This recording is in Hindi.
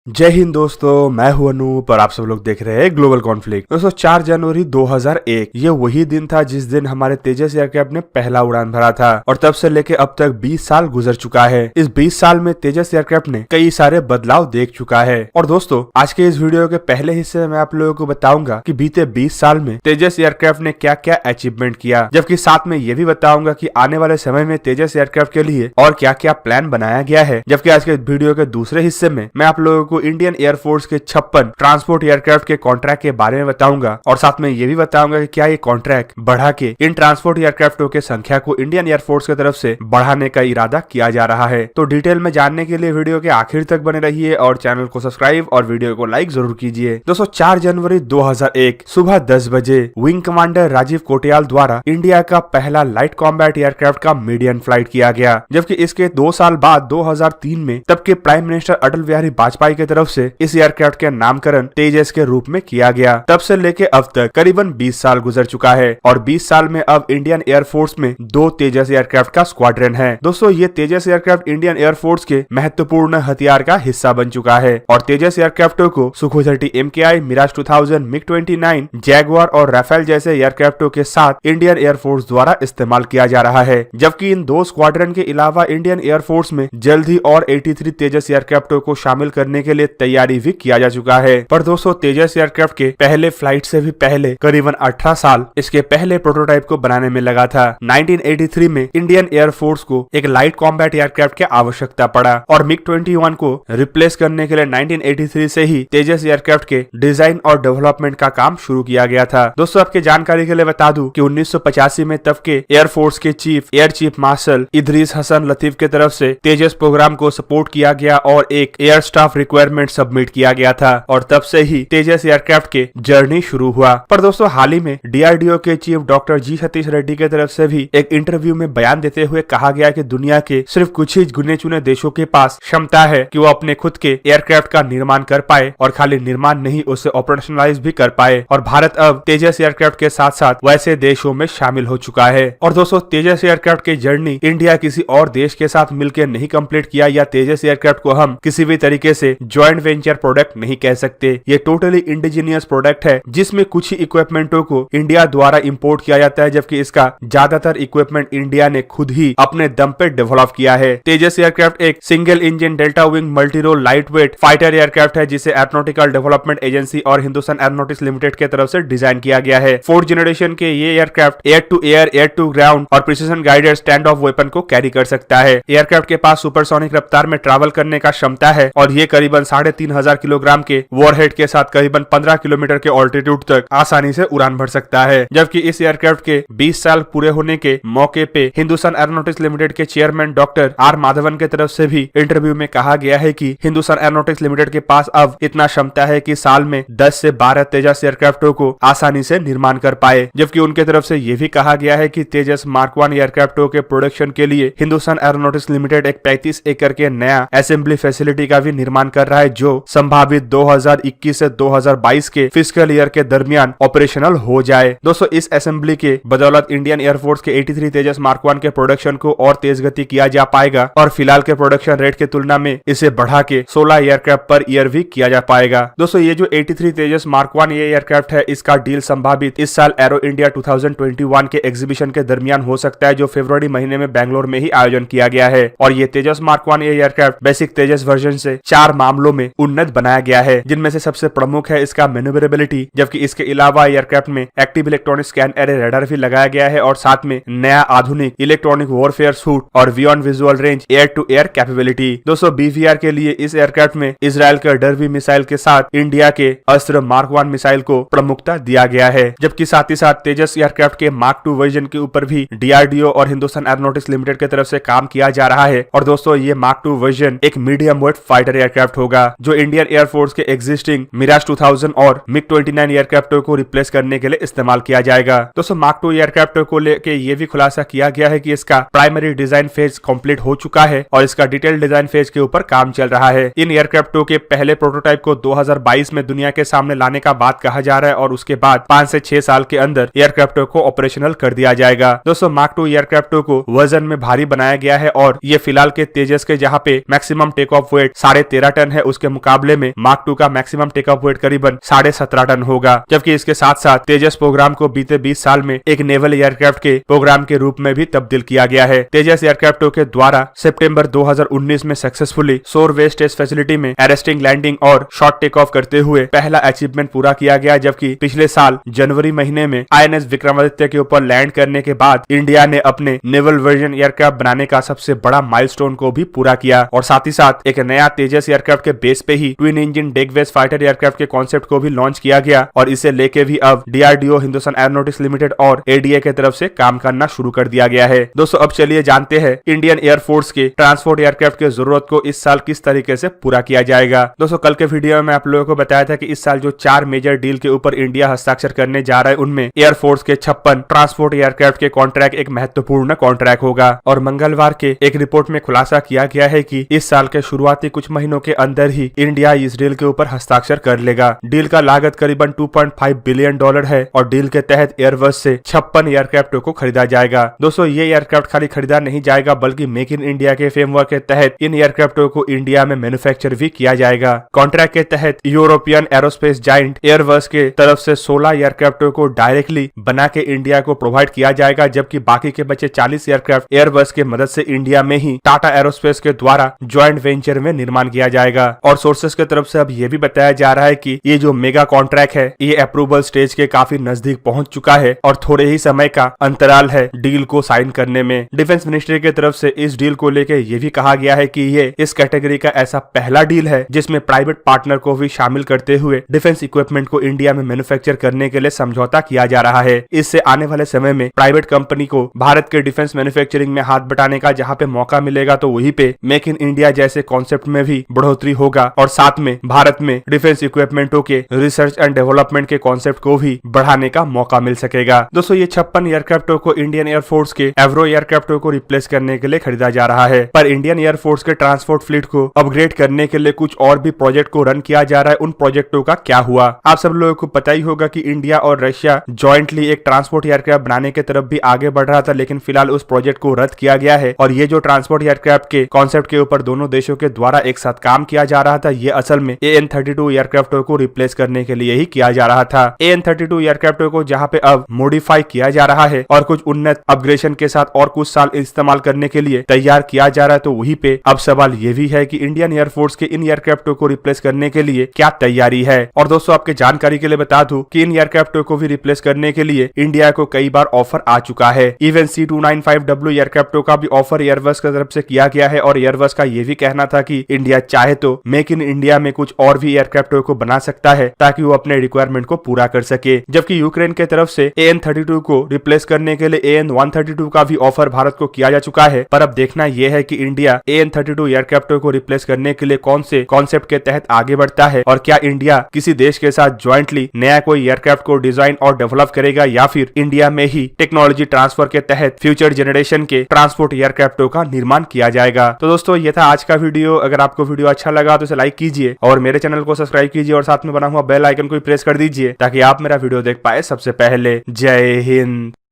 जय हिंद दोस्तों, मैं हूं अनूप और आप सब लोग देख रहे हैं ग्लोबल कॉन्फ्लिक्ट। दोस्तों 4 जनवरी 2001 ये वही दिन था जिस दिन हमारे तेजस एयरक्राफ्ट ने पहला उड़ान भरा था और तब से लेके अब तक 20 साल गुजर चुका है। इस 20 साल में तेजस एयरक्राफ्ट ने कई सारे बदलाव देख चुका है। और दोस्तों आज के इस वीडियो के पहले हिस्से में मैं आप लोगों को बताऊंगा कि बीते 20 साल में तेजस एयरक्राफ्ट ने क्या क्या अचीवमेंट किया, जबकि साथ में ये भी बताऊंगा कि आने वाले समय में तेजस एयरक्राफ्ट के लिए और क्या क्या प्लान बनाया गया है। जबकि आज के वीडियो के दूसरे हिस्से में मैं आप लोगों को इंडियन एयरफोर्स के 56 ट्रांसपोर्ट एयरक्राफ्ट के कॉन्ट्रैक्ट के बारे में बताऊंगा और साथ में ये भी बताऊंगा कि क्या ये कॉन्ट्रैक्ट बढ़ा के इन ट्रांसपोर्ट एयरक्राफ्टों के संख्या को इंडियन एयरफोर्स की तरफ से बढ़ाने का इरादा किया जा रहा है। तो डिटेल में जानने के लिए वीडियो के आखिर तक बने रहिए और चैनल को सब्सक्राइब और वीडियो को लाइक जरूर कीजिए। दोस्तों 4 जनवरी 2001 सुबह 10 बजे विंग कमांडर राजीव कोटियाल द्वारा इंडिया का पहला लाइट कॉम्बैट एयरक्राफ्ट का मीडियन फ्लाइट किया गया, जबकि इसके 2 साल बाद 2003 में तब के प्राइम मिनिस्टर अटल बिहारी वाजपेयी की तरफ से इस एयरक्राफ्ट के नामकरण तेजस के रूप में किया गया। तब से लेके अब तक करीबन 20 साल गुजर चुका है और 20 साल में अब इंडियन एयरफोर्स में 2 तेजस एयरक्राफ्ट का स्क्वाड्रन है। दोस्तों ये तेजस एयरक्राफ्ट इंडियन एयरफोर्स के महत्वपूर्ण हथियार का हिस्सा बन चुका है और तेजस एयरक्राफ्टों को Sukhoi 30 MKI, Mirage 2000, MiG 29, Jaguar और राफेल जैसे एयरक्राफ्टों के साथ इंडियन एयरफोर्स द्वारा इस्तेमाल किया जा रहा है। जबकि इन 2 स्क्वाड्रन के अलावा इंडियन एयरफोर्स में जल्द ही और 83 तेजस एयरक्राफ्टों को शामिल करने के लिए तैयारी भी किया जा चुका है। पर दोस्तों तेजस एयरक्राफ्ट के पहले फ्लाइट से भी पहले करीबन 18 साल इसके पहले प्रोटोटाइप को बनाने में लगा था। 1983 में इंडियन एयरफोर्स को एक लाइट कॉम्बैट एयरक्राफ्ट की आवश्यकता पड़ा और मिग 21 को रिप्लेस करने के लिए 1983 से ही तेजस एयरक्राफ्ट के डिजाइन और डेवलपमेंट का काम शुरू किया गया था। दोस्तों आपके जानकारी के लिए बता दूं कि 1985 में तब के एयरफोर्स के air chief marshal Idris Hasan Latif के तरफ से तेजस प्रोग्राम को सपोर्ट किया गया और एक एयर स्टाफ रिक्वायरमेंट सबमिट किया गया था और तब से ही तेजस एयरक्राफ्ट के जर्नी शुरू हुआ। पर दोस्तों हाल ही में DRDO के चीफ डॉक्टर जी सतीश रेड्डी की तरफ से भी एक इंटरव्यू में बयान देते हुए कहा गया कि दुनिया के सिर्फ कुछ ही गिने चुने देशों के पास क्षमता है कि वो अपने खुद के एयरक्राफ्ट का निर्माण कर पाए और खाली निर्माण नहीं उसे ऑपरेशनलाइज भी कर पाए और भारत अब तेजस एयरक्राफ्ट के साथ साथ वैसे देशों में शामिल हो चुका है। और दोस्तों तेजस एयरक्राफ्ट की जर्नी इंडिया किसी और देश के साथ मिलकर नहीं कंप्लीट किया या तेजस एयरक्राफ्ट को हम किसी भी तरीके से ज्वाइंट वेंचर प्रोडक्ट नहीं कह सकते। ये टोटली इंडिजीनियस प्रोडक्ट है जिसमें कुछ ही इक्विपमेंटों को इंडिया द्वारा इंपोर्ट किया जाता है, जबकि इसका ज्यादातर इक्विपमेंट इंडिया ने खुद ही अपने दम पे डेवलप किया है। तेजस एयरक्राफ्ट एक single engine delta wing multi role light weight fighter aircraft है जिसे एरोनॉटिकल डेवलपमेंट एजेंसी और हिंदुस्तान एरोनॉटिक्स लिमिटेड के तरफ से डिजाइन किया गया है। 4th जनरेशन के ये aircraft air to air, air to ground और precision guided stand off weapon को कैरी कर सकता है। एयरक्राफ्ट के पास सुपरसोनिक रफ्तार में ट्रैवल करने का क्षमता है और ये करीबन 3500 किलोग्राम के वॉरहेड के साथ करीबन 15 किलोमीटर के ऑल्टीट्यूड तक आसानी से उड़ान भर सकता है। जबकि इस एयरक्राफ्ट के 20 साल पूरे होने के मौके पे हिंदुस्तान एरोनॉटिक्स लिमिटेड के चेयरमैन डॉक्टर आर माधवन के तरफ से भी इंटरव्यू में कहा गया है कि हिंदुस्तान एरोनॉटिक्स लिमिटेड के पास अब इतना क्षमता है कि साल में 10 से 12 तेजस एयरक्राफ्टों को आसानी से निर्माण कर पाए। जबकि उनके तरफ से यह भी कहा गया है कि तेजस मार्क 1 एयरक्राफ्टों के प्रोडक्शन के लिए हिंदुस्तान एरोनॉटिक्स लिमिटेड एक 35 एकड़ के नया असेंबली फैसिलिटी का भी निर्माण कर रहा है जो संभावित 2021 से 2022 के फिस्कल ईयर के दरमियान ऑपरेशनल हो जाए। दोस्तों इस असेंबली के बदौलत इंडियन एयरफोर्स के 83 तेजस मार्क 1 के प्रोडक्शन को और तेज गति किया जा पाएगा और फिलहाल के प्रोडक्शन रेट की तुलना में इसे बढ़ा के 16 एयरक्राफ्ट पर ईयर भी किया जा पाएगा। दोस्तों ये जो 83 तेजस मार्क 1 ये एयरक्राफ्ट है इसका डील संभावित इस साल एरो इंडिया 2021 के एग्जीबिशन के दरमियान हो सकता है जो फरवरी महीने में बैंगलोर में ही आयोजन किया गया है। और ये तेजस मार्क 1 ये एयरक्राफ्ट बेसिक तेजस वर्जन से 4 मामलों में उन्नत बनाया गया है, जिनमें से सबसे प्रमुख है इसका मैन्यूवरेबिलिटी। जबकि इसके अलावा एयरक्राफ्ट में active electronic scan array radar भी लगाया गया है और साथ में नया आधुनिक इलेक्ट्रॉनिक वॉरफेयर सूट और beyond visual range air to air capability. दोस्तों BVR के लिए इस एयरक्राफ्ट में इजराइल के डर्बी मिसाइल के साथ इंडिया के अस्त्र मार्क 1 मिसाइल को प्रमुखता दिया गया है। जबकि साथ ही साथ तेजस एयरक्राफ्ट के मार्क 2 वर्जन के ऊपर भी DRDO और हिंदुस्तान एरोनॉटिक्स लिमिटेड की तरफ से काम किया जा रहा है। और दोस्तों ये मार्क 2 वर्जन एक मीडियम वेट फाइटर एयरक्राफ्ट होगा जो इंडियन एयरफोर्स के एग्जिस्टिंग मिराज 2000 और मिग 29 एयरक्राफ्टों को रिप्लेस करने के लिए इस्तेमाल किया जाएगा। दोस्तों मार्क 2 एयरक्राफ्ट को लेके ये भी खुलासा किया गया है कि इसका प्राइमरी डिजाइन फेज कंप्लीट हो चुका है और इसका डिटेल डिजाइन फेज के ऊपर काम चल रहा है। इन एयरक्राफ्टों के पहले प्रोटोटाइप को 2022 में दुनिया के सामने लाने का बात कहा जा रहा है और उसके बाद 5 से 6 साल के अंदर एयरक्राफ्टों को ऑपरेशनल कर दिया जाएगा। दोस्तों मार्क 2 एयरक्राफ्टों को वजन में भारी बनाया गया है और ये फिलहाल के तेजस के जहाँ पे maximum take off weight 13.5 ton है है उसके मुकाबले में मार्क 2 का मैक्सिमम टेकअप वेट करीबन 17.5 टन होगा। जबकि इसके साथ साथ तेजस प्रोग्राम को बीते 20 साल में एक नेवल एयरक्राफ्ट के प्रोग्राम के रूप में भी तब्दील किया गया है। तेजस एयरक्राफ्टों के द्वारा सितंबर 2019 में सक्सेसफुली सोर वेस्ट टेस्ट फैसिलिटी में अरेस्टिंग, लैंडिंग और शॉर्ट टेक ऑफ करते हुए पहला अचीवमेंट पूरा किया गया। जबकि पिछले साल जनवरी महीने में INS विक्रमादित्य के ऊपर लैंड करने के बाद इंडिया ने अपने नेवल वर्जन एयरक्राफ्ट बनाने का सबसे बड़ा माइलस्टोन को भी पूरा किया और साथ ही साथ एक नया तेजस एयरक्राफ्ट के बेस पे ही ट्विन इंजन डेकवेस फाइटर एयरक्राफ्ट के कॉन्सेप्ट को भी लॉन्च किया गया और इसे लेके भी अब DRDO, हिंदुस्तान एरोनॉटिक्स लिमिटेड और ADA के तरफ से काम करना शुरू कर दिया गया है। दोस्तों अब चलिए जानते हैं इंडियन एयरफोर्स के ट्रांसपोर्ट एयरक्राफ्ट की जरूरत को इस साल किस तरीके से पूरा किया जाएगा। दोस्तों कल के वीडियो में आप लोगों को बताया था कि इस साल जो 4 मेजर डील के ऊपर इंडिया हस्ताक्षर करने जा रहा है उनमें एयरफोर्स के 56 ट्रांसपोर्ट एयरक्राफ्ट के कॉन्ट्रैक्ट एक महत्वपूर्ण कॉन्ट्रैक्ट होगा। और मंगलवार के एक रिपोर्ट में खुलासा किया गया है कि इस साल के शुरुआती कुछ महीनों के अंदर ही इंडिया इस डील के ऊपर हस्ताक्षर कर लेगा। डील का लागत करीबन $2.5 बिलियन है और डील के तहत एयरबस से 56 एयरक्राफ्टों को खरीदा जाएगा। दोस्तों ये एयरक्राफ्ट खाली खरीदा नहीं जाएगा बल्कि मेक इन इंडिया के फ्रेमवर्क के तहत इन एयरक्राफ्टों को इंडिया में मैन्युफैक्चर भी किया जाएगा। कॉन्ट्रैक्ट के तहत यूरोपियन एरोस्पेस जाइंट एयरबस के तरफ से 16 एयरक्राफ्टों को डायरेक्टली बना के इंडिया को प्रोवाइड किया जाएगा, जबकि बाकी के बचे 40 एयरक्राफ्ट एयरबस के मदद से इंडिया में ही टाटा एरोस्पेस के द्वारा ज्वाइंट वेंचर में निर्माण किया जाएगा। और सोर्सेस के तरफ से अब ये भी बताया जा रहा है कि ये जो मेगा कॉन्ट्रैक्ट है ये अप्रूवल स्टेज के काफी नजदीक पहुंच चुका है और थोड़े ही समय का अंतराल है डील को साइन करने में। डिफेंस मिनिस्ट्री की तरफ से इस डील को लेकर ये भी कहा गया है कि ये इस कैटेगरी का ऐसा पहला डील है जिसमें प्राइवेट पार्टनर को भी शामिल करते हुए डिफेंस इक्विपमेंट को इंडिया में मैन्युफैक्चर करने के लिए समझौता किया जा रहा है। इससे आने वाले समय में प्राइवेट कंपनी को भारत के डिफेंस मैन्युफैक्चरिंग में हाथ बटाने का जहाँ पे मौका मिलेगा तो वहीं पे मेक इन इंडिया जैसे कॉन्सेप्ट में भी बढ़ोतरी होगा और साथ में भारत में डिफेंस इक्विपमेंटों के रिसर्च एंड डेवलपमेंट के कॉन्सेप्ट को भी बढ़ाने का मौका मिल सकेगा। दोस्तों ये 56 एयरक्राफ्टों को इंडियन एयरफोर्स के एवरो एयरक्राफ्टों को रिप्लेस करने के लिए खरीदा जा रहा है, पर इंडियन एयरफोर्स के ट्रांसपोर्ट फ्लीट को अपग्रेड करने के लिए कुछ और भी प्रोजेक्ट को रन किया जा रहा है। उन प्रोजेक्टों का क्या हुआ आप सब लोगों को पता ही होगा कि इंडिया और रशिया ज्वाइंटली एक ट्रांसपोर्ट एयरक्राफ्ट बनाने की तरफ भी आगे बढ़ रहा था, लेकिन फिलहाल उस प्रोजेक्ट को रद्द किया गया है। और ये जो ट्रांसपोर्ट एयरक्राफ्ट के कॉन्सेप्ट के ऊपर दोनों देशों के द्वारा एक साथ काम किया जा रहा था, ये असल में AN-32 एयरक्राफ्टों को रिप्लेस करने के लिए ही किया जा रहा था। AN-32 एयरक्राफ्टों को जहाँ पे अब मॉडिफाई किया जा रहा है और कुछ उन्नत अपग्रेडेशन के साथ और कुछ साल इस्तेमाल करने के लिए तैयार किया जा रहा है, तो वहीं पे अब सवाल ये भी है कि इंडियन एयरफोर्स के इन एयरक्राफ्टों को रिप्लेस करने के लिए क्या तैयारी है। और दोस्तों आपके जानकारी के लिए बता दूं कि इन एयरक्राफ्टों को भी रिप्लेस करने के लिए इंडिया को कई बार ऑफर आ चुका है। इवन C295W एयरक्राफ्टों का भी ऑफर एयरबस की तरफ से किया गया है और एयरबस का ये भी कहना था कि इंडिया चाहे तो मेक इन इंडिया में कुछ और भी एयरक्राफ्टों को बना सकता है ताकि वो अपने रिक्वायरमेंट को पूरा कर सके। जबकि यूक्रेन के तरफ से AN-32 को रिप्लेस करने के लिए AN-132 का भी ऑफर भारत को किया जा चुका है, पर अब देखना यह है कि इंडिया AN-32 एयरक्राफ्टों को रिप्लेस करने के लिए कौन से कॉन्सेप्ट के तहत आगे बढ़ता है और क्या इंडिया किसी देश के साथ ज्वाइंटली नया कोई एयरक्राफ्ट को डिजाइन और डेवलप करेगा या फिर इंडिया में ही टेक्नोलॉजी ट्रांसफर के तहत फ्यूचर जनरेशन के ट्रांसपोर्ट एयरक्राफ्टों का निर्माण किया जाएगा। तो दोस्तों ये था आज का वीडियो। अगर आपको वीडियो अच्छा लगा तो इसे लाइक कीजिए और मेरे चैनल को सब्सक्राइब कीजिए और साथ में बना हुआ बेल आइकन को प्रेस कर दीजिए ताकि आप मेरा वीडियो देख पाए सबसे पहले। जय हिंद।